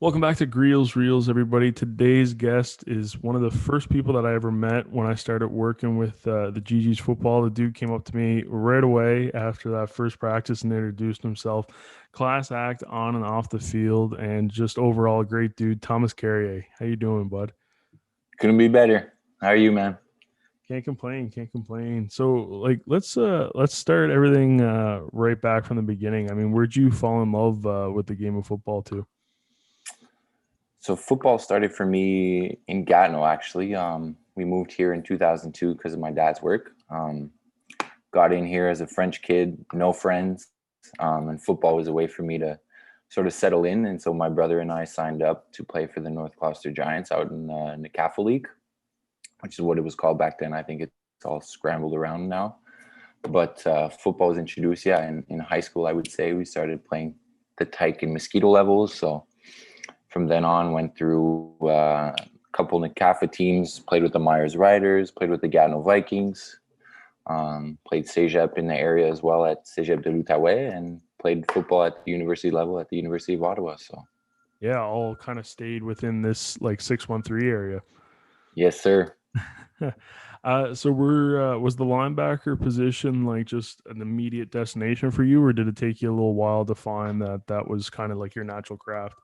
Welcome back to Greels Reels, everybody. Today's guest is one of the first people that I ever met when I started working with the GG's football. The dude came up to me right away after that first practice and introduced himself. Class act on and off the field, and just overall a great dude. Thomas Carrier, how you doing, bud? Couldn't be better. How are you, man? Can't complain, can't complain. So, like, let's start everything right back from the beginning. I mean, where'd you fall in love with the game of football too? So football started for me in Gatineau, actually. We moved here in 2002 because of my dad's work. Got in here as a French kid, no friends, and football was a way for me to sort of settle in. And so my brother and I signed up to play for the North Gloucester Giants out in the CAFL League, which is what it was called back then. I think it's all scrambled around now. But football was introduced, yeah, in high school, I would say. We started playing the Tyke and Mosquito levels. So from then on, went through a couple of NCAFA teams, played with the Myers Riders, played with the Gatineau Vikings, played Cégep in the area as well at Cégep de l'Outaouais, and played football at the university level at the University of Ottawa. So, Yeah, all kind of stayed within this like 613 area. yes, sir. So we're was the linebacker position like just an immediate destination for you, or did it take you a little while to find that that was kind of like your natural craft?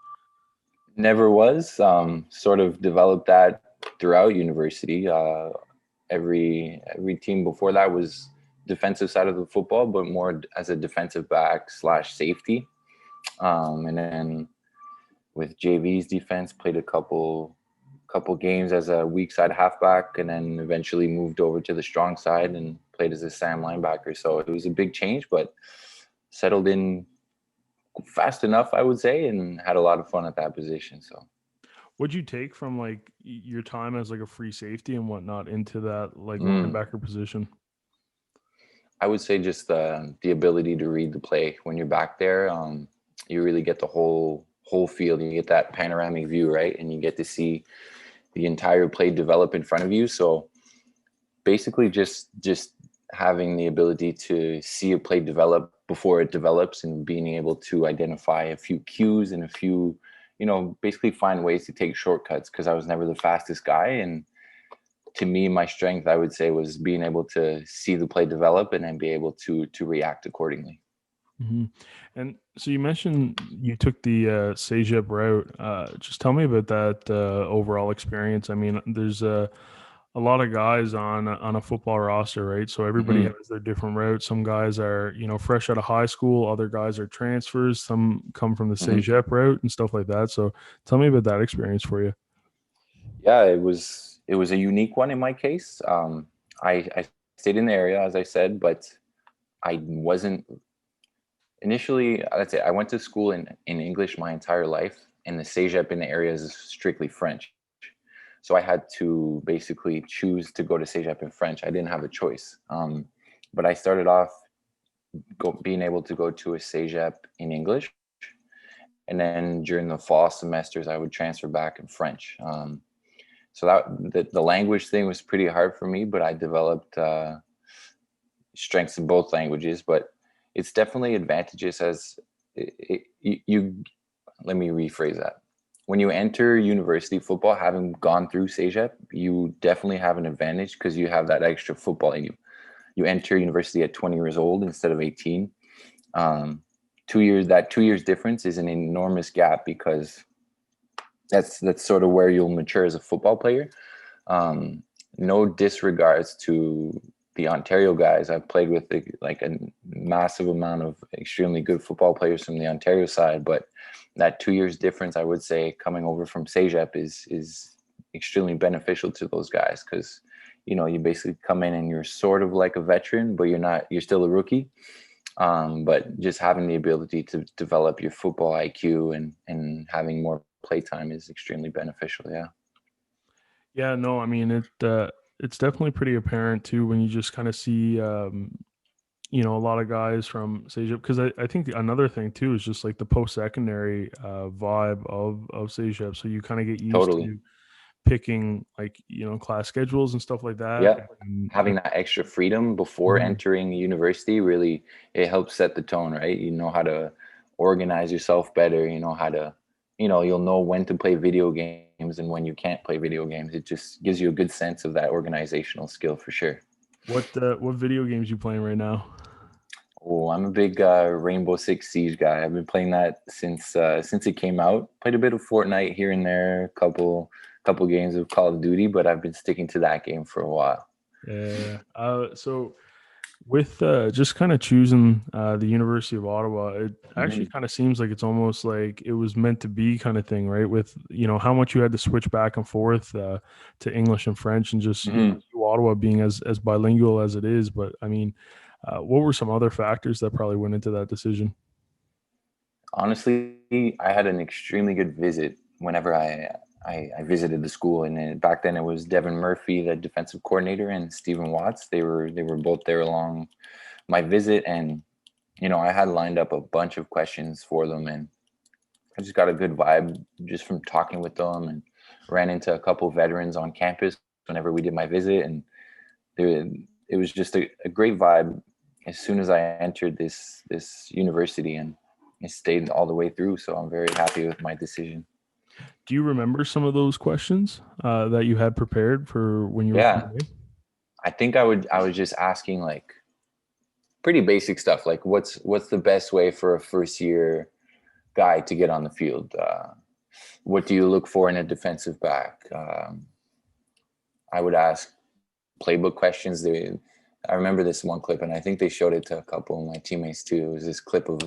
Never was. Sort of developed that throughout university. Every team before that was defensive side of the football, but more as a defensive back slash safety. And then with JV's defense, played a couple games as a weak side halfback, and then eventually moved over to the strong side and played as a Sam linebacker. So it was a big change, but settled in fast enough, I would say, and had a lot of fun at that position. So What'd you take from like your time as like a free safety and whatnot into that like mm, linebacker position? I would say just the ability to read the play when you're back there. You really get the whole field. You get that panoramic view, right, and you get to see the entire play develop in front of you. So basically just having the ability to see a play develop before it develops and being able to identify a few cues and a few, basically find ways to take shortcuts, because I was never the fastest guy. And to me, my strength, I would say, was being able to see the play develop and then be able to react accordingly. Hmm. And so you mentioned you took the CEGEP route. Just tell me about that overall experience. I mean, there's a lot of guys on a football roster, right? So everybody Hmm. has their different routes. Some guys are, fresh out of high school. Other guys are transfers. Some come from the Hmm. CEGEP route and stuff like that. So tell me about that experience for you. Yeah, it was a unique one in my case. I stayed in the area, as I said, but I wasn't initially. Let's say I went to school in English my entire life, and the CEGEP in the area is strictly French. So I had to basically choose to go to CEGEP in French. I didn't have a choice. But I started off being able to go to a CEGEP in English, and then during the fall semesters, I would transfer back in French. So the language thing was pretty hard for me, but I developed strengths in both languages. But it's definitely advantageous as you. Let me rephrase that. When you enter university football, having gone through CEGEP, you definitely have an advantage because you have that extra football in you. You enter university at 20 years old instead of 18. 2 years, that 2 years difference is an enormous gap, because that's sort of where you'll mature as a football player. No disregards to the Ontario guys. I've played with like a massive amount of extremely good football players from the Ontario side, but that 2 years difference, I would say, coming over from CEGEP is extremely beneficial to those guys, because you basically come in and you're sort of like a veteran, but you're still a rookie. But just having the ability to develop your football IQ and having more playtime is extremely beneficial. Yeah. Yeah, no, I mean it's definitely pretty apparent too when you just kind of see a lot of guys from Sejep, because I think another thing too is just like the post secondary vibe of Sejep. So you kind of get used Totally. to picking like class schedules and stuff like that. Yeah. Having that extra freedom before Mhm. entering university, really, it helps set the tone, right? You know how to organize yourself better. You know how to you'll know when to play video games and when you can't play video games. It just gives you a good sense of that organizational skill for sure. What video games you playing right now? Oh, I'm a big Rainbow Six Siege guy. I've been playing that since it came out. Played a bit of Fortnite here and there, couple games of Call of Duty, but I've been sticking to that game for a while. Yeah. So with just kind of choosing the University of Ottawa, it actually Hmm. kind of seems like it's almost like it was meant to be kind of thing, right? With how much you had to switch back and forth to English and French, and just Hmm. Ottawa being as bilingual as it is. But I mean, what were some other factors that probably went into that decision? Honestly, I had an extremely good visit whenever I visited the school, and back then it was Devin Murphy, the defensive coordinator, and Stephen Watts. They were both there along my visit, and I had lined up a bunch of questions for them, and I just got a good vibe just from talking with them, and ran into a couple veterans on campus whenever we did my visit, and there, it was just a great vibe as soon as I entered this university, and it stayed all the way through. So I'm very happy with my decision. Do you remember some of those questions that you had prepared for when you were Yeah, coming in? I think I was just asking like pretty basic stuff, like what's the best way for a first year guy to get on the field? What do you look for in a defensive back? I would ask playbook questions. I remember this one clip, and I think they showed it to a couple of my teammates too. It was this clip of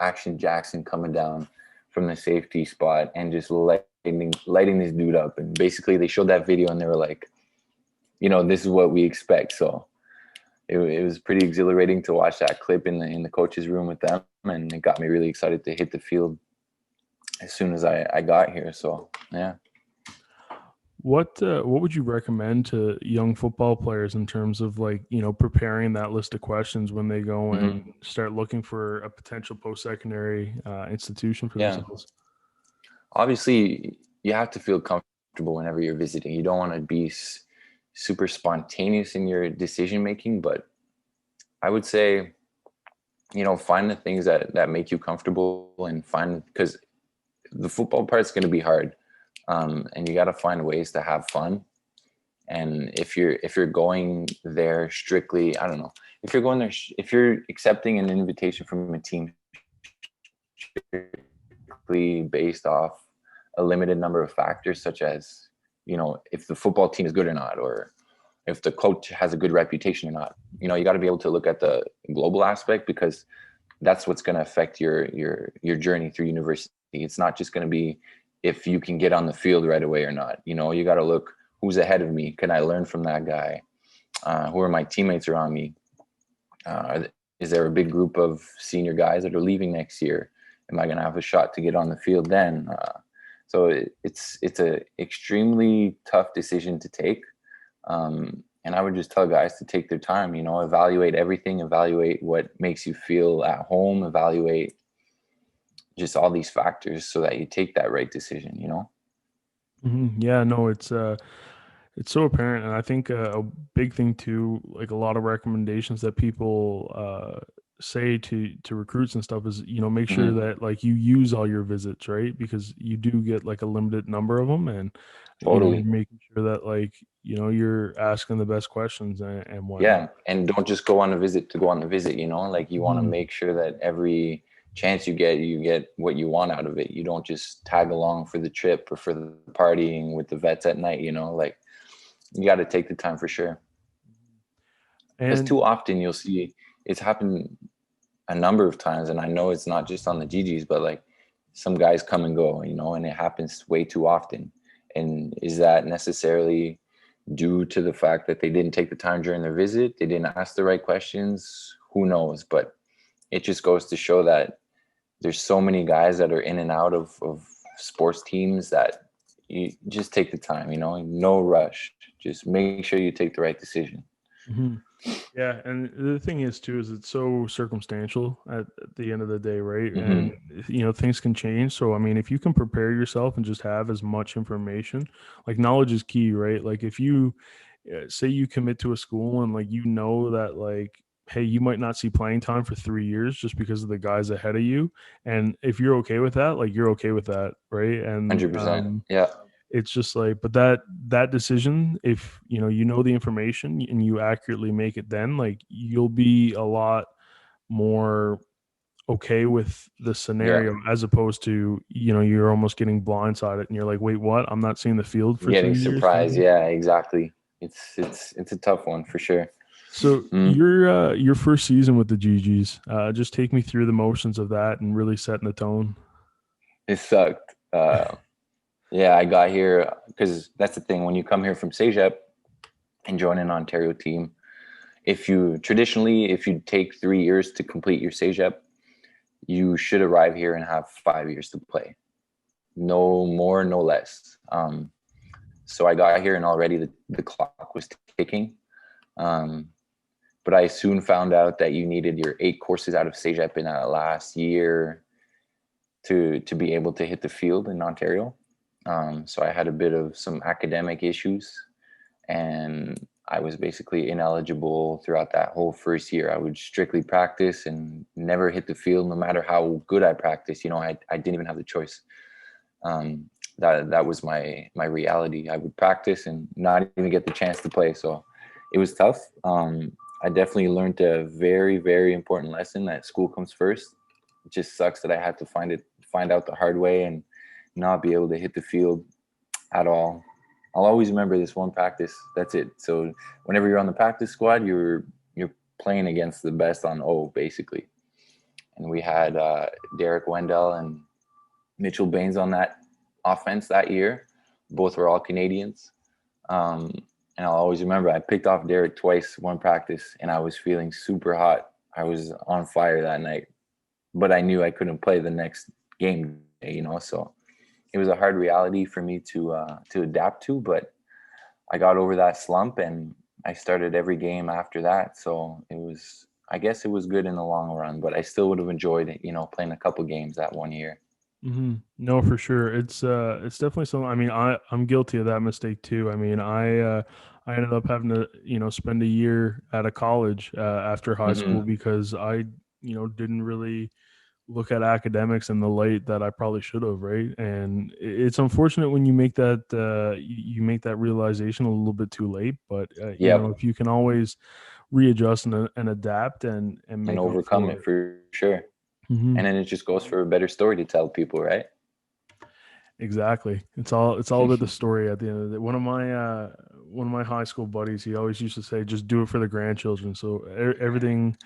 Action Jackson coming down from the safety spot and just lighting this dude up. And basically, they showed that video, and they were like, this is what we expect. So it was pretty exhilarating to watch that clip in the coaches' room with them, and it got me really excited to hit the field as soon as I got here. So yeah. What would you recommend to young football players in terms of like preparing that list of questions when they go and Hmm. start looking for a potential post secondary institution for Yeah. themselves? Obviously, you have to feel comfortable whenever you're visiting. You don't want to be super spontaneous in your decision making, but I would say, find the things that make you comfortable, and find, because the football part's going to be hard, and you got to find ways to have fun. And if you're going there strictly, I don't know, if you're going there, if you're accepting an invitation from a team strictly based off a limited number of factors, such as, if the football team is good or not, or if the coach has a good reputation or not. You got to be able to look at the global aspect, because that's what's going to affect your journey through university. It's not just going to be if you can get on the field right away or not. You got to look, who's ahead of me? Can I learn from that guy? Who are my teammates around me? Is there a big group of senior guys that are leaving next year? Am I going to have a shot to get on the field then? So it's a extremely tough decision to take. And I would just tell guys to take their time, evaluate everything, evaluate what makes you feel at home, evaluate just all these factors so that you take that right decision. Yeah, no, it's so apparent, and I think a big thing too, like a lot of recommendations that people say to recruits and stuff is make sure Hmm. that like you use all your visits, right? Because you do get like a limited number of them, and you're Totally. making sure that like you're asking the best questions and whatnot. Yeah. And don't just go on a visit to go on the visit, like you want to Mhm. make sure that every chance you get what you want out of it. You don't just tag along for the trip or for the partying with the vets at night, like you got to take the time for sure. Because And too often you'll see it's happened a number of times, and I know it's not just on the GGs, but like some guys come and go, and it happens way too often. And is that necessarily due to the fact that they didn't take the time during their visit? They didn't ask the right questions? Who knows? But it just goes to show that there's so many guys that are in and out of sports teams that you just take the time, no rush. Just make sure you take the right decision. Mhm. Yeah, and the thing is too is it's so circumstantial at the end of the day, right? And Hmm. things can change. So I mean, if you can prepare yourself and just have as much information, like knowledge is key, right? Like if you say you commit to a school and like that like hey, you might not see playing time for 3 years just because of the guys ahead of you. And if you're okay with that, like you're okay with that, right? And 100%. Yeah. it's just like, but that decision, if you know the information and you accurately make it, then like you'll be a lot more okay with the Yeah. scenario as opposed to you're almost getting blindsided and you're like, wait, what? I'm not seeing the field for Getting 3 years surprised. maybe. Yeah, exactly. It's a tough one for sure. So Mm, your first season with the GGs, just take me through the motions of that and really setting the tone. it sucked. Yeah, I got here because that's the thing. When you come here from CEGEP and join an Ontario team, if you take 3 years to complete your CEGEP, you should arrive here and have 5 years to play. No more, no less. So I got here and already the clock was ticking. Um, but I soon found out that you needed your 8 courses out of CEGEP in that last year to be able to hit the field in Ontario. So I had a bit of some academic issues, and I was basically ineligible throughout that whole first year. I would strictly practice and never hit the field, no matter how good I practiced. I didn't even have the choice. That was my reality. I would practice and not even get the chance to play. So it was tough. I definitely learned a very, very important lesson that school comes first. It just sucks that I had to find out the hard way and not be able to hit the field at all. I'll always remember this one practice. That's it. So whenever you're on the practice squad, you're playing against the best on O, basically. And we had Derek Wendell and Mitchell Baines on that offense that year. Both were all Canadians. And I'll always remember I picked off Derek twice one practice, and I was feeling super hot. I was on fire that night, but I knew I couldn't play the next game, so it was a hard reality for me to adapt to, but I got over that slump and I started every game after that. So I guess it was good in the long run, but I still would have enjoyed it, playing a couple games that one year. No, for sure. It's definitely something. I mean, I'm guilty of that mistake too. I mean, I ended up having to spend a year out of college after high school Mm-hmm. because I didn't really look at academics in the light that I probably should have, right? And it's unfortunate when you make that you make that realization a little bit too late. But Yep. if you can always readjust and adapt and And make up overcome for it it. for sure. Hmm. And then it just goes for a better story to tell people, right? Exactly. It's all about the story at the end of the day. One of my high school buddies, he always used to say, just do it for the grandchildren. So everything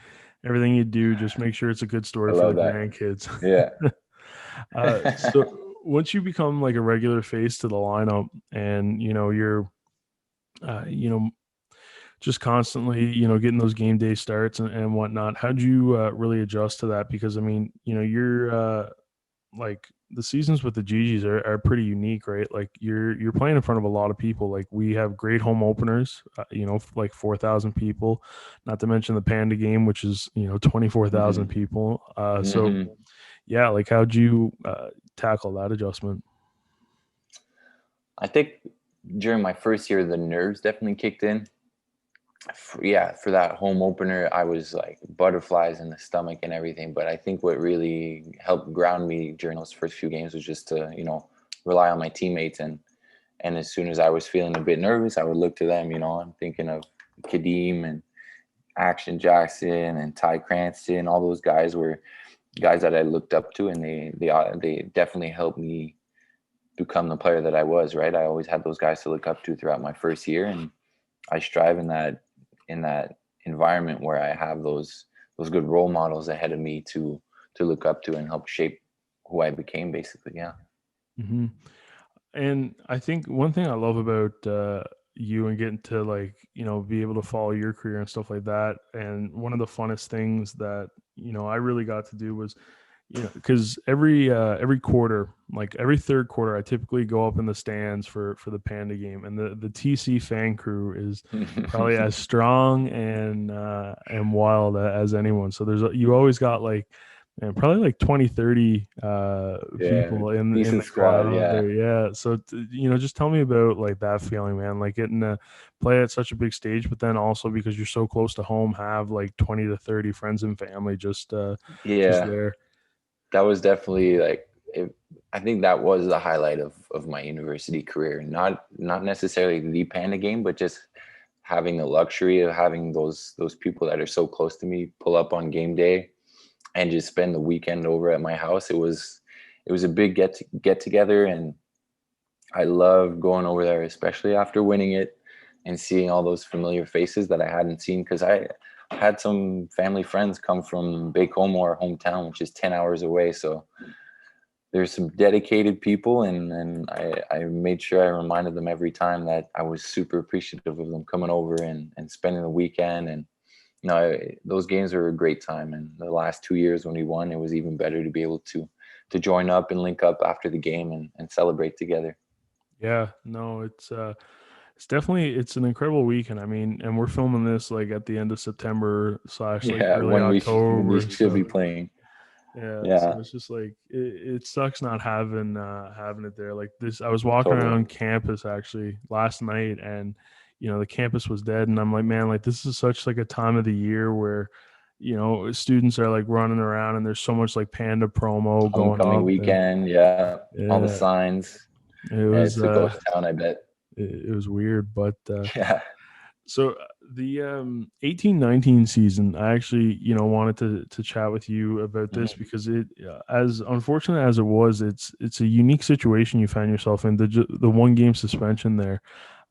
you do, just make sure it's a good I story for the love that. grandkids. Yeah. So once you become like a regular face to the lineup and you're uh, you know just constantly getting those game day starts and whatnot, how'd you really adjust to that? Because I mean, you're like the seasons with the GGs are pretty unique, right? Like you're playing in front of a lot of people. Like we have great home openers, like 4,000 people, not to mention the Panda game, which is 24,000 Mm-hmm. people. So Mm-hmm. yeah, like how'd you tackle that adjustment? I think during my first year, the nerves definitely kicked in. For that home opener, I was like butterflies in the stomach and everything. But I think what really helped ground me during those first few games was just to, rely on my teammates. And as soon as I was feeling a bit nervous, I would look to them. I'm thinking of Kadeem and Action Jackson and Ty Cranston. All those guys were guys that I looked up to, and they definitely helped me become the player that I was. Right, I always had those guys to look up to throughout my first year, and I strive in that environment where I have those good role models ahead of me to look up to and help shape who I became. Basically, yeah. Hmm. And I think one thing I love about you and getting to like be able to follow your career and stuff like that, and one of the funnest things that I really got to do was because every quarter, like every third quarter, I typically go up in the stands for the Panda game, and the TC fan crew is probably as strong and wild as anyone. So you always got like and probably like 20, 30 Yeah, people in decent the squad. crowd Yeah, there. Yeah. So just tell me about like that feeling, man. Like getting to play at such a big stage, but then also because you're so close to home, have like 20 to 30 friends and family just yeah. there. That was definitely like it, I think that was the highlight of my university career. Not necessarily the Panda game, but just having the luxury of having those people that are so close to me pull up on game day and just spend the weekend over at my house. It was a big get together, and I love going over there, especially after winning it and seeing all those familiar faces that I hadn't seen, because I had some family friends come from Baie-Comeau, our hometown, which is 10 hours away. So there's some dedicated people, and I made sure I reminded them every time that I was super appreciative of them coming over and spending the weekend. And those games were a great time. And the last 2 years when we won, it was even better to be able to join up and link up after the game and celebrate together. Yeah, no, it's definitely it's an incredible weekend. I mean, and we're filming this like at the end of September slash like Yeah, early when we October. should be So playing. yeah, Yeah, so it's just like it sucks not having it there. Like this, I was walking totally. around campus actually last night, and the campus was dead, and I'm like, man, like this is such like a time of the year where students are like running around, and there's so much like Panda promo going Homecoming up, and weekend, yeah, all the yeah, signs. it Yeah, was it's a ghost town, I bet. it was weird, but Yeah. so the 18-19 season, I actually wanted to chat with you about this Mhm. because it as unfortunate as it was, it's a unique situation you found yourself in, the one game suspension there,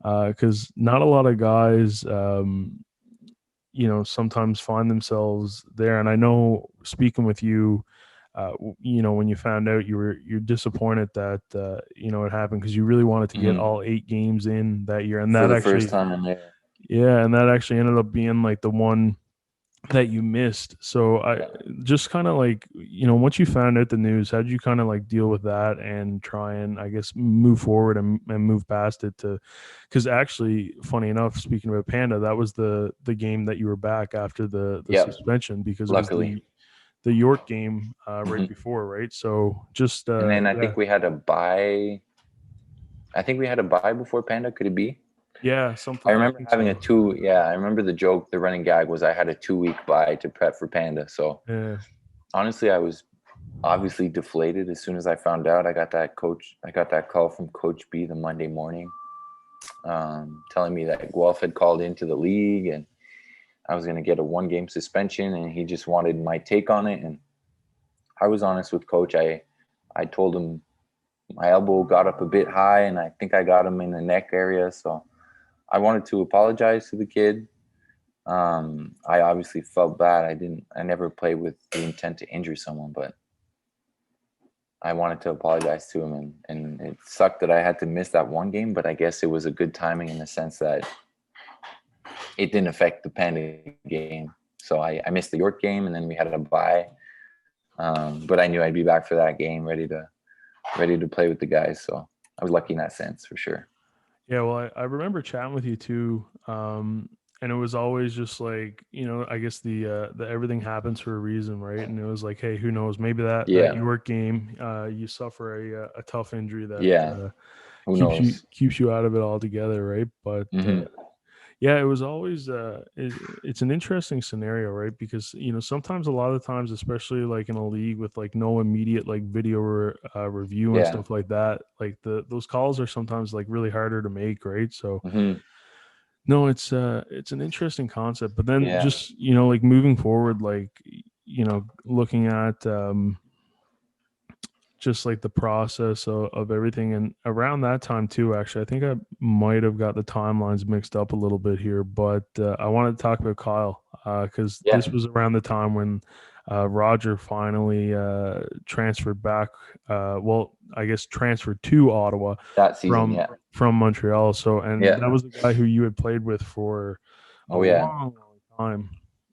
because not a lot of guys sometimes find themselves there. And I know speaking with you, when you found out, you're disappointed that it happened because you really wanted to get Mhm. all 8 games in that year, and For that the first actually, time, yeah. yeah, and that actually ended up being like the one that you missed. So I Yeah. just kind of like, once you found out the news, how did you kind of like deal with that and try and I guess move forward and move past it to, because actually, funny enough, speaking about Panda, that was the game that you were back after the Yep. suspension because it was Luckily. the York game right Mhm. before, right? So just And then I yeah, think we had a buy. I think we had a buy before Panda. Could it be? yeah, I something I remember think having a so. two. Yeah, I remember the joke. The running gag was I had a 2 week buy to prep for Panda. So Yeah. honestly, I was obviously deflated as soon as I found out. I got that call from Coach B the Monday morning, telling me that Guelph had called into the league and I was going to get a 1 game suspension, and he just wanted my take on it. And I was honest with Coach. I told him my elbow got up a bit high, and I think I got him in the neck area. So I wanted to apologize to the kid. I obviously felt bad. I never played with the intent to injure someone, but I wanted to apologize to him, and it sucked that I had to miss that 1 game, but I guess it was a good timing in the sense that it didn't affect the Panda game. So I missed the York game, and then we had a bye. But I knew I'd be back for that game, ready to play with the guys. So I was lucky in that sense for sure. Yeah, well, I remember chatting with you too, and it was always just like, I guess the everything happens for a reason, right? And it was like, hey, who knows? Maybe that Yeah, York game, you suffer a tough injury that yeah. Who keeps you knows? keeps you out of it altogether, right? But Hmm. yeah, it was always it's an interesting scenario, right? Because sometimes a lot of times, especially like in a league with like no immediate like video review and Yeah. stuff like that, like those calls are sometimes like really harder to make, right? So Hmm. no, it's an interesting concept, but then Yeah. just like moving forward, like looking at just like the process of everything. And around that time too, actually, I think I might have got the timelines mixed up a little bit here, but I wanted to talk about Kyle because this Yeah. was around the time when Roger finally transferred back. Well, I guess transferred to Ottawa That season. from Yeah. from Montreal. So, and Yeah. that was the guy who you had played with for a Oh yeah. long time.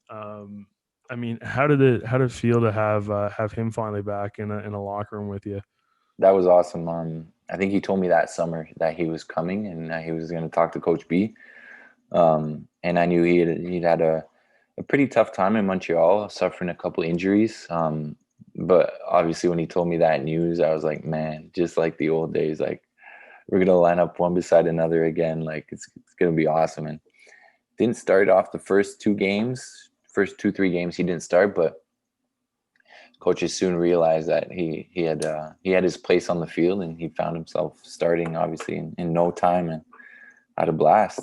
Um, I mean, how did it feel to have him finally back in a locker room with you? That was awesome. I think he told me that summer that he was coming and that he was going to talk to Coach B. And I knew he'd had a pretty tough time in Montreal, suffering a couple injuries. but obviously when he told me that news, I was like, man, just like the old days, like we're gonna line up one beside another again. Like it's gonna be awesome. And didn't start off the first 2 games, first 2 3 games he didn't start, but coaches soon realized that he had his place on the field, and he found himself starting obviously in no time and had a blast.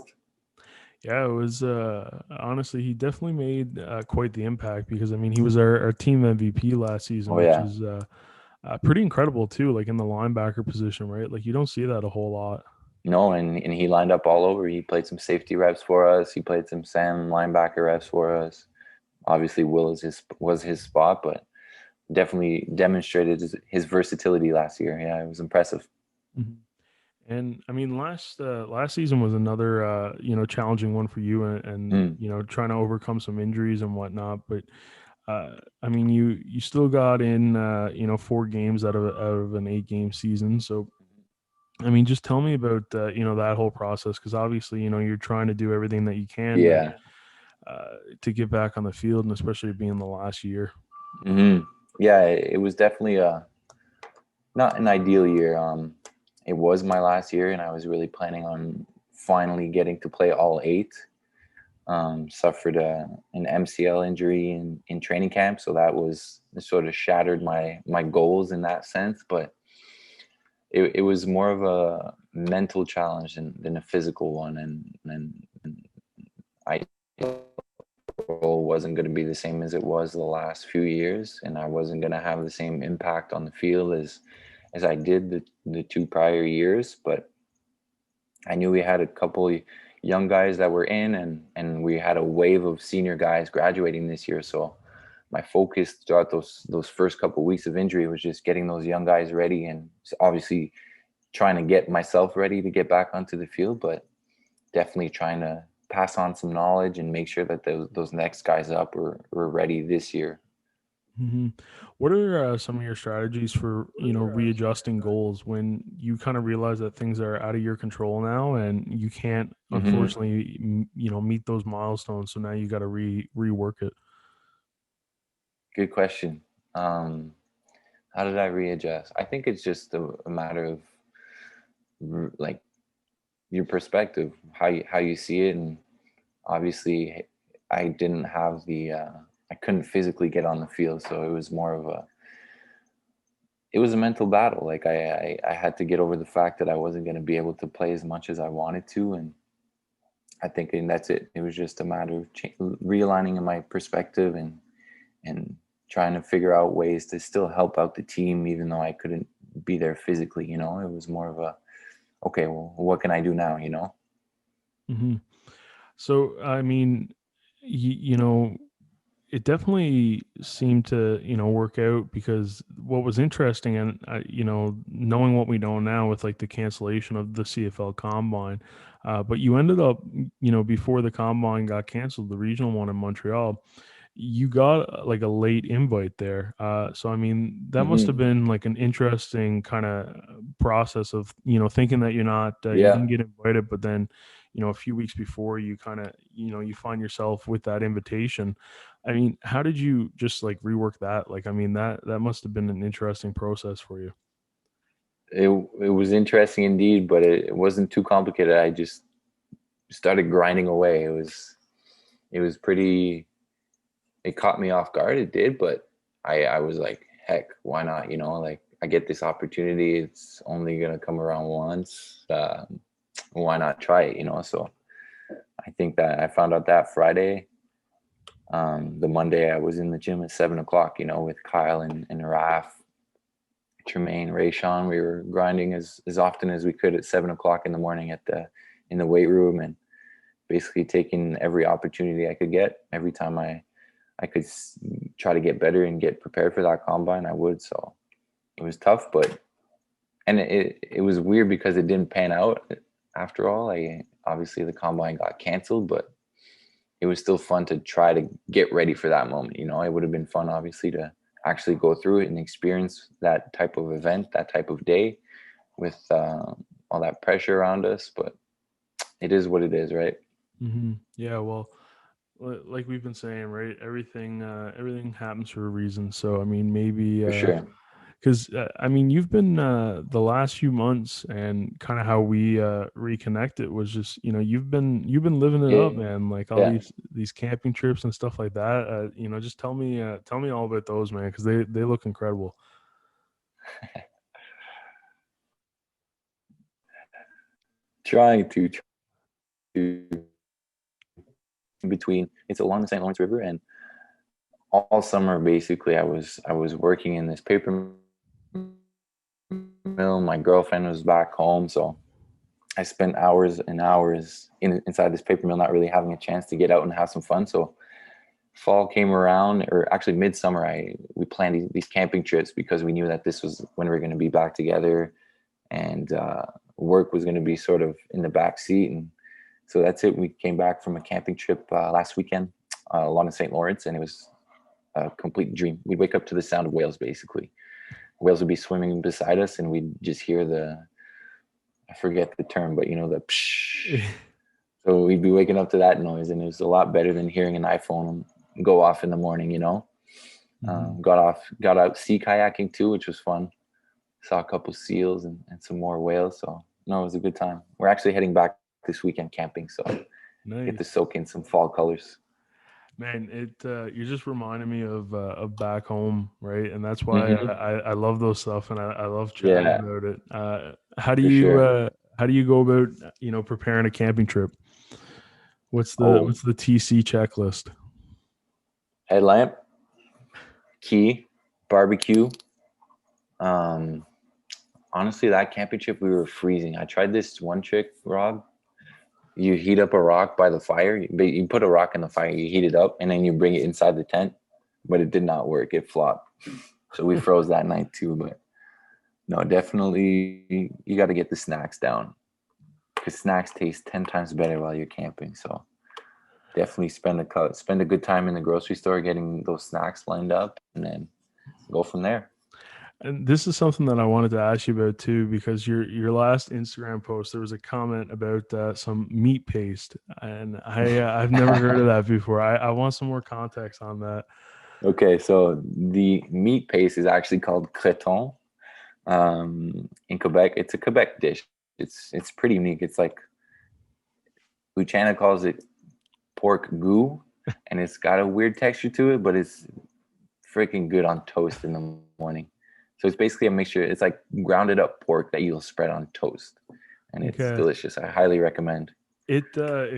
Yeah, it was honestly he definitely made quite the impact because I mean he was our team MVP last season, Oh which yeah. is pretty incredible too. Like in the linebacker position, right? Like you don't see that a whole lot. No, and he lined up all over. He played some safety reps for us. He played some Sam linebacker reps for us. Obviously, Will was his spot, but definitely demonstrated his versatility last year. Yeah, it was impressive. Mhm. And I mean, last season was another challenging one for you, and Mm, trying to overcome some injuries and whatnot. But I mean, you still got in 4 games out of an 8 game season. So I mean, just tell me about that whole process because obviously you're trying to do everything that you can yeah. to get back on the field, and especially being the last year. Hmm. Yeah, it was definitely not an ideal year. It was my last year, and I was really planning on finally getting to play all 8. Suffered an MCL injury in training camp, so that was it sort of shattered my goals in that sense. But it was more of a mental challenge than a physical one, and I role wasn't going to be the same as it was the last few years, and I wasn't going to have the same impact on the field as I did the 2 prior years. But I knew we had a couple young guys that were in, and we had a wave of senior guys graduating this year. So my focus throughout those first couple of weeks of injury was just getting those young guys ready, and obviously trying to get myself ready to get back onto the field, but definitely trying to pass on some knowledge and make sure that those next guys up were ready this year. hmm What are some of your strategies for readjusting goals when you kind of realize that things are out of your control now and you can't Hmm. unfortunately meet those milestones? So now you got to rework it. Good question. Um, how did I readjust? I think it's just a matter of like your perspective, how you see it, and obviously I didn't have I couldn't physically get on the field, so it was more of a mental battle. Like I had to get over the fact that I wasn't going to be able to play as much as I wanted to, and I think and that's it. It was just a matter of realigning in my perspective and trying to figure out ways to still help out the team, even though I couldn't be there physically. It was more of a okay, well, what can I do now? hmm So I mean, it definitely seemed to work out because what was interesting and knowing what we know now with like the cancellation of the CFL Combine, but you ended up before the Combine got canceled, the regional one in Montreal, you got like a late invite there. So I mean, that must have Hmm. been like an interesting kind of process of thinking that you Yeah. didn't get invited, but then a few weeks before you kind of you find yourself with that invitation. I mean, how did you just like rework that? Like, I mean, that must have been an interesting process for you. It was interesting indeed, but it wasn't too complicated. I just started grinding away. It was pretty. It caught me off guard. It did, but I was like, heck, why not? Like I get this opportunity. It's only gonna come around once. Why not try it? So I think that I found out that Friday. The Monday I was in the gym at 7 o'clock. With Kyle and Raf, Tremaine, Rayshon. We were grinding as often as we could at 7 o'clock in the morning in the weight room, and basically taking every opportunity I could get. Every time I could try to get better and get prepared for that combine, I would. So it was tough, but and it was weird because it didn't pan out after all. I obviously the combine got canceled, but it was still fun to try to get ready for that moment. It would have been fun, obviously, to actually go through it and experience that type of event, that type of day with all that pressure around us. But it is what it is, right? Yeah, well, like we've been saying, right? Everything happens for a reason. So I mean, maybe For sure. because I mean, you've been the last few months, and kind of how we reconnected was just, you've been living it up, Yeah. man. Like all Yeah. these camping trips and stuff like that. Just tell me all about those, man, because they look incredible. Trying to in between. It's along the St. Lawrence River, and all summer basically I was working in this paper mill. My girlfriend was back home, so I spent hours and hours inside this paper mill, not really having a chance to get out and have some fun. So fall came around, or actually midsummer, we planned these camping trips because we knew that this was when we were going to be back together, and work was going to be sort of in the back seat. And so that's it. We came back from a camping trip last weekend along the St. Lawrence, and it was a complete dream. We'd wake up to the sound of whales, basically. Whales would be swimming beside us, and we'd just hear I forget the term, but the psh. So we'd be waking up to that noise, and it was a lot better than hearing an iPhone go off in the morning. Mhm. Got out sea kayaking too, which was fun. Saw a couple seals and some more whales. So no, it was a good time. We're actually heading back this weekend camping, so get to Nice. soak in some fall colors. Man, you're just reminding me of back home, right? And that's why Hmm. I love those stuff, and I love chatting Yeah, about it. How do for you sure. go about preparing a camping trip? What's the Oh, what's the TC checklist? headlamp, key, barbecue. Um, Honestly, that camping trip we were freezing. I tried this one trick, Rob. You heat up a rock by the fire. You put a rock in the fire, you heat it up, and then you bring it inside the tent. But it did not work. It flopped. So we froze that night too. But no, definitely you got to get the snacks down, because snacks taste 10 times better while you're camping. So definitely spend a good time in the grocery store getting those snacks lined up, and then go from there. And this is something that I wanted to ask you about too, because your last Instagram post, there was a comment about some meat paste, and I've never heard of that before. I want some more context on that. Okay, so the meat paste is actually called creton. In Quebec, it's a Quebec dish. It's pretty unique. It's like Luciana calls it pork goo, and it's got a weird texture to it, but it's freaking good on toast in the morning. So it's basically a mixture. It's like grounded up pork that you'll spread on toast, and it's Okay. delicious. I highly recommend. It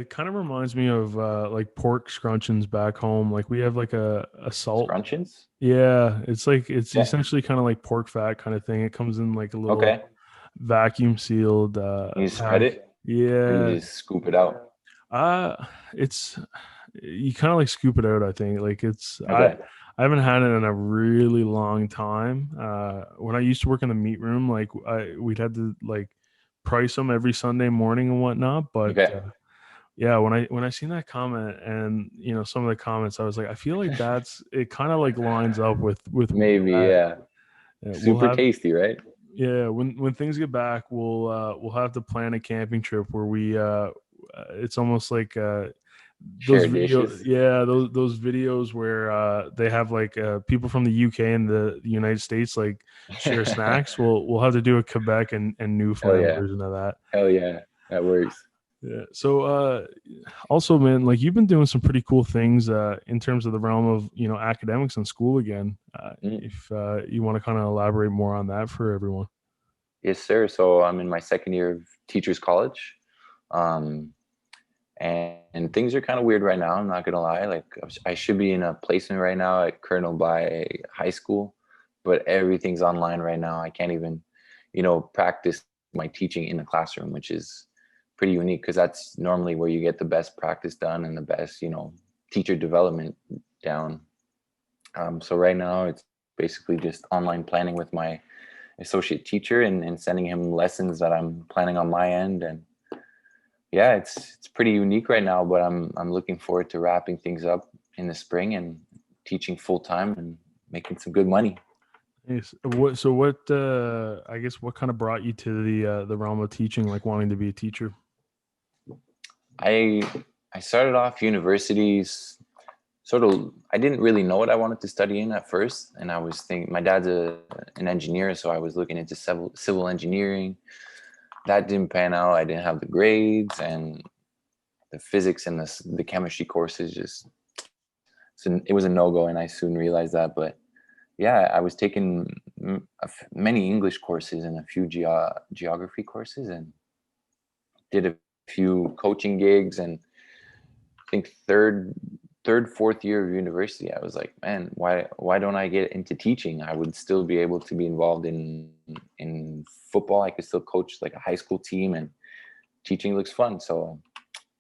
kind of reminds me of like pork scrunchions back home. Like we have like a salt. Scrunchions? Yeah, it's Yeah. essentially kind of like pork fat kind of thing. It comes in like a little Okay. vacuum sealed You spread pack. it, or you Yeah. just scoop it out. It's you kind of like scoop it out, I think. Like Okay. I haven't had it in a really long time. When I used to work in the meat room, like we'd had to like price them every Sunday morning and whatnot, but Okay. yeah, when I seen that comment and some of the comments, I was like, I feel like that's it. Kind of like lines up with where Maybe, we're at. yeah. Yeah, we'll Super have tasty, right? yeah when things get back, we'll have to plan a camping trip where we it's almost like those Share video dishes. yeah those videos where they have like people from the UK and the United States like share snacks. We'll have to do a Quebec and Hell Newfoundland yeah. version of that. Hell yeah. That works. Yeah. So, also, man, like you've been doing some pretty cool things in terms of the realm of academics and school again. Mm. If you want to kind of elaborate more on that for everyone. Yes, sir. So I'm in my second year of teachers college. Um, and things are kind of weird right now. I'm not gonna lie. Like I should be in a placement right now at Colonel by High School, but everything's online right now. I can't even, practice my teaching in the classroom, which is pretty unique because that's normally where you get the best practice done and the best, teacher development down. So right now it's basically just online planning with my associate teacher, and sending him lessons that I'm planning on my end. And yeah, it's pretty unique right now, but I'm looking forward to wrapping things up in the spring and teaching full time and making some good money. Yes. What I guess what kind of brought you to the realm of teaching, like wanting to be a teacher? I I started off universities sort of. I didn't really know what I wanted to study in at first, and I was thinking my dad's an engineer, so I was looking into civil engineering. That didn't pan out. I didn't have the grades, and the physics and the chemistry courses just, so it was a no go, and I soon realized that. But yeah, I was taking many English courses and a few geography courses, and did a few coaching gigs. And I think fourth year of university, I was like, man, why don't I get into teaching? I would still be able to be involved in football. I could still coach like a high school team, and teaching looks fun. So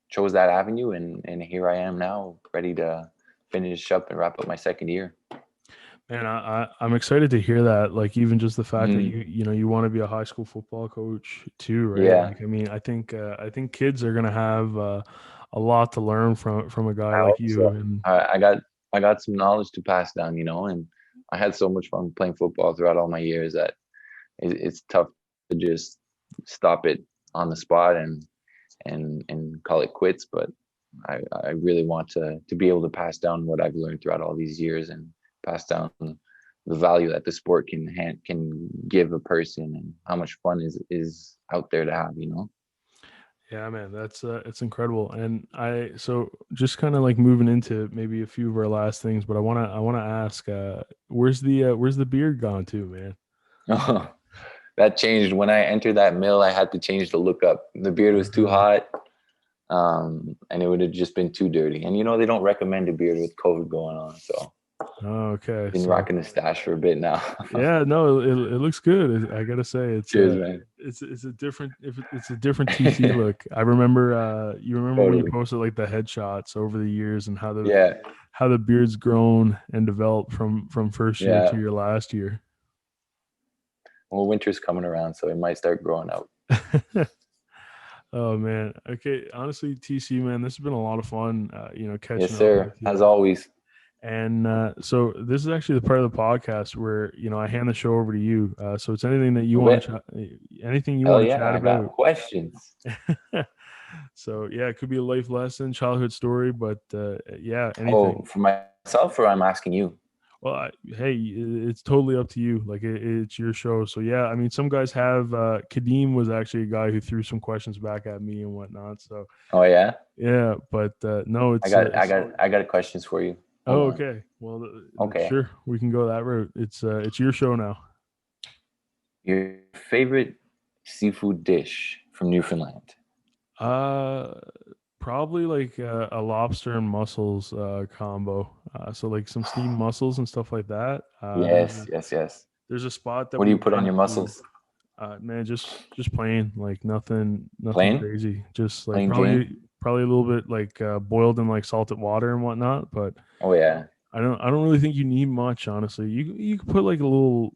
chose that avenue, and here I am now, ready to finish up and wrap up my second year. Man, I'm excited to hear that. Like even just the fact that Mhm. you want to be a high school football coach too, right? Yeah, Like I mean, I think kids are gonna have a lot to learn from a guy I like hope you. so. And I got some knowledge to pass down, and I had so much fun playing football throughout all my years that it's tough to just stop it on the spot and call it quits. But I really want to be able to pass down what I've learned throughout all these years, and pass down the value that the sport can give a person, and how much fun is out there to have. yeah, man, that's it's incredible. And so just kind of like moving into maybe a few of our last things, but I wanna ask, where's the beard gone to, man? That changed when I entered that mill. I had to change the look up. The beard was too Uh-huh. hot, and it would have just been too dirty. And they don't recommend a beard with COVID going on. So Oh, okay, been so rocking the stash for a bit now. yeah, no, it looks good. I gotta say, Cheers, man. it's a different it's a different TC look. I remember you remember when you Totally. posted like the headshots over the years and Yeah, how the beard's grown and developed from first year to yeah. your last year. Well, winter's coming around, so it might start growing out. Oh man. Okay. Honestly, TC man, this has been a lot of fun. Yes, Catching up sir. with As you. always. And so this is actually the part of the podcast where I hand the show over to you. So it's anything that you want Okay. to anything you Hell want to yeah, chat I got about. questions. So yeah, it could be a life lesson, childhood story, but yeah, Oh, anything. for myself, or I'm asking you? Well, hey, it's totally up to you. Like it's your show. So yeah, I mean, some guys have. Kadeem was actually a guy who threw some questions back at me and whatnot. So Oh yeah, yeah, but no, I it's got I got I got questions for you. Hold oh, on. okay. Well, Okay. sure, we can go that route. It's your show now. Your favorite seafood dish from Newfoundland? Uh, Probably like a lobster and mussels combo. So like some steamed mussels and stuff like that. Yes, yes, yes. There's a spot that What do you we've put on been your to. mussels? Man, just plain, like nothing Plain? crazy. Just like Plain Jane? probably a little bit like boiled in like salted water and whatnot. But Oh yeah. I don't really think you need much, honestly. You could put like a little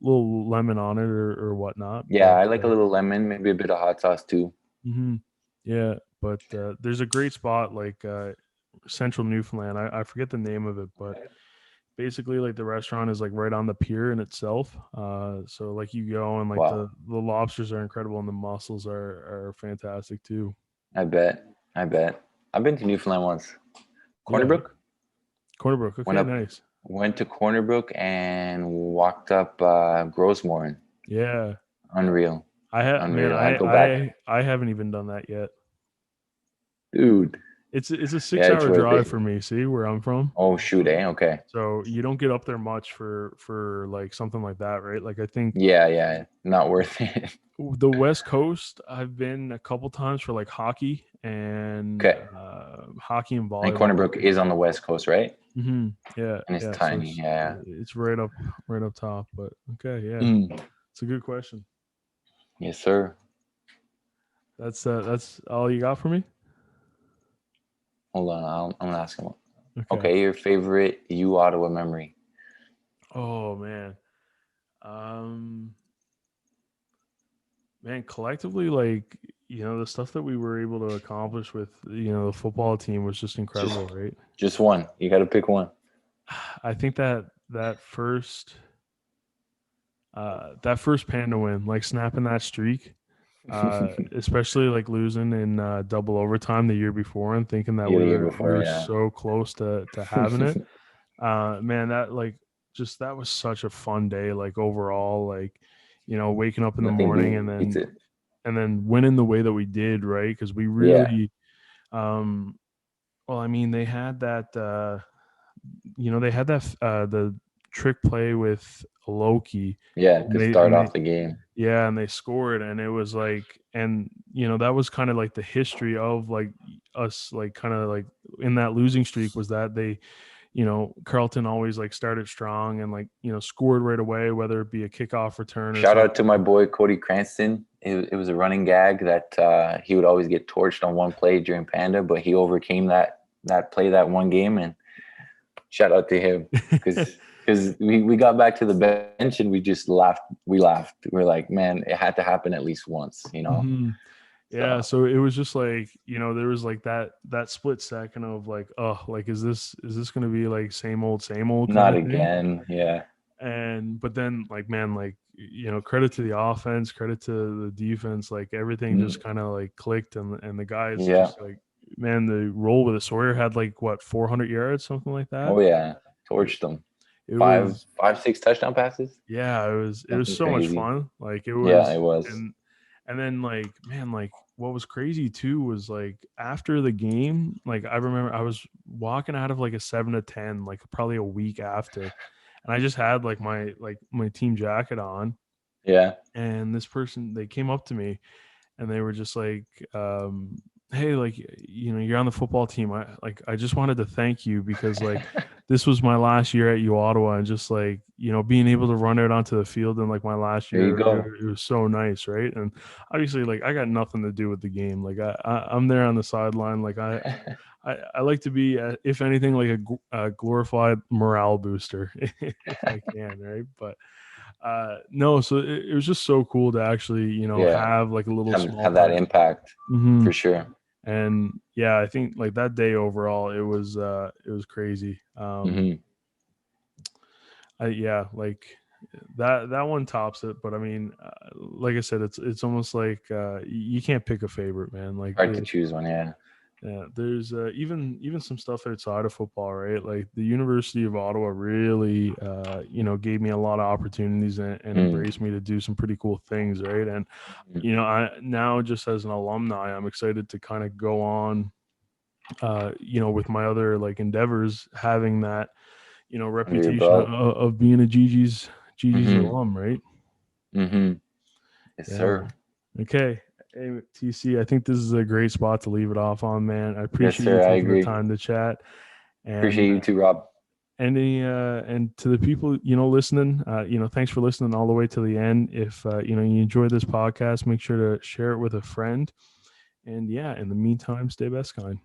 lemon on it or whatnot. Yeah, But I like a little lemon, maybe a bit of hot sauce too. mhm, yeah, but there's a great spot like Central Newfoundland. I forget the name of it, but basically like the restaurant is like right on the pier in itself. So like you go and like Wow. the lobsters are incredible and the mussels are fantastic too. I bet. I bet. I've been to Newfoundland once. Yeah, Cornerbrook? Corner Brook. Went Okay, up nice. went to Cornerbrook and walked up Grosemore. Yeah, Unreal. man, Unreal. I'd go back. I haven't even done that yet. Dude. It's a Yeah, six it's hour worth drive it. for me. See where I'm from. Oh shoot, eh? Okay. So you don't get up there much for like something like that, right? Like I think Yeah, yeah. Not worth it. the West Coast, I've been a couple times for like Okay. hockey and And volleyball. Cornerbrook is on the west coast, right? Yeah, And it's yeah. So tiny. Yeah. it's right up top. But okay, yeah, Mm. it's a good question. Yes, sir. That's all you got for me. Hold on. I'm gonna ask him. Okay. Okay, your favorite U Ottawa memory? Oh man, um, man, collectively, like the stuff that we were able to accomplish with the football team was just Just incredible, right? just one. You got to pick one. I think that first Panda win, like snapping that streak. especially like losing in double overtime the year before and thinking that Yeah, the year we before, were yeah. so close to having it. Man, that like just that was such a fun day. Like overall, like waking up in the Nothing morning beats it. and then winning the way that we did, right? Because we Yeah, really, um, well, I mean, they had that. They had that the trick play with Loki, yeah, and to they start and they off the game. yeah, and they scored, and it was like, and that was kind of like the history of like us, like kind of like in that losing streak was that they, Carlton always like started strong and like scored right away, whether it be a kickoff return or Shout out something. to my boy Cody Cranston. It was a running gag that he would always get torched on one play during Panda, but he overcame that play that one game. And shout out to him because we got back to the bench and we just laughed. We laughed. We're like, man, it had to happen at least once, you know. hmm Yeah, So so it was just like, there was like that split second of like, oh, like is this gonna be like same old kind not of thing? again. Yeah. And but then like man, like credit to the offense, credit to the defense, like everything Mm, just kind of like clicked, and the guys yeah. just like, man, the roll with it. Sawyer had like what 400 yards, something like that. Oh yeah. It, Torched them. it Five, was five, six touchdown passes. yeah, it was Something so much crazy. fun. Like it Yeah, was, it was. and then like man, like what was crazy too was like after the game, like I remember I was walking out of like a 7 to 10, like probably a week after, and I just had like my team jacket on, Yeah. and this person they came up to me and they were just like, hey, like you're on the football team. I just wanted to thank you because like this was my last year at U Ottawa, and just like being able to run out onto the field in like my last There you year, go. it was so nice, right? And obviously like I got nothing to do with the game. Like I'm there on the sideline. Like I like to be, if anything, like a glorified morale booster if I can, right? But no, so it was just so cool to actually Yeah. have like a little small Have that part. impact hmm for sure. and yeah, I think like that day overall it was crazy. Hmm. Yeah, like that one tops it, but I mean, like I said, it's almost like you can't pick a favorite, man. Like Hard to choose one. Yeah. yeah, there's even some stuff outside of football, right? Like the University of Ottawa really, gave me a lot of opportunities and Mm. embraced me to do some pretty cool things, right? And I now just as an alumni, I'm excited to kind of go on, with my other like endeavors, having that, Under your reputation belt. of being a Gigi's Hmm. alum, right? Hmm. Yes, Yeah. sir. Okay. Hey, TC, I think this is a great spot to leave it off on, man. I Yes, appreciate you sir. I taking the agree. time to chat. And Appreciate you too, Rob. and to the people listening, thanks for listening all the way to the end. If you enjoy this podcast, make sure to share it with a friend. And yeah, in the meantime, stay best kind.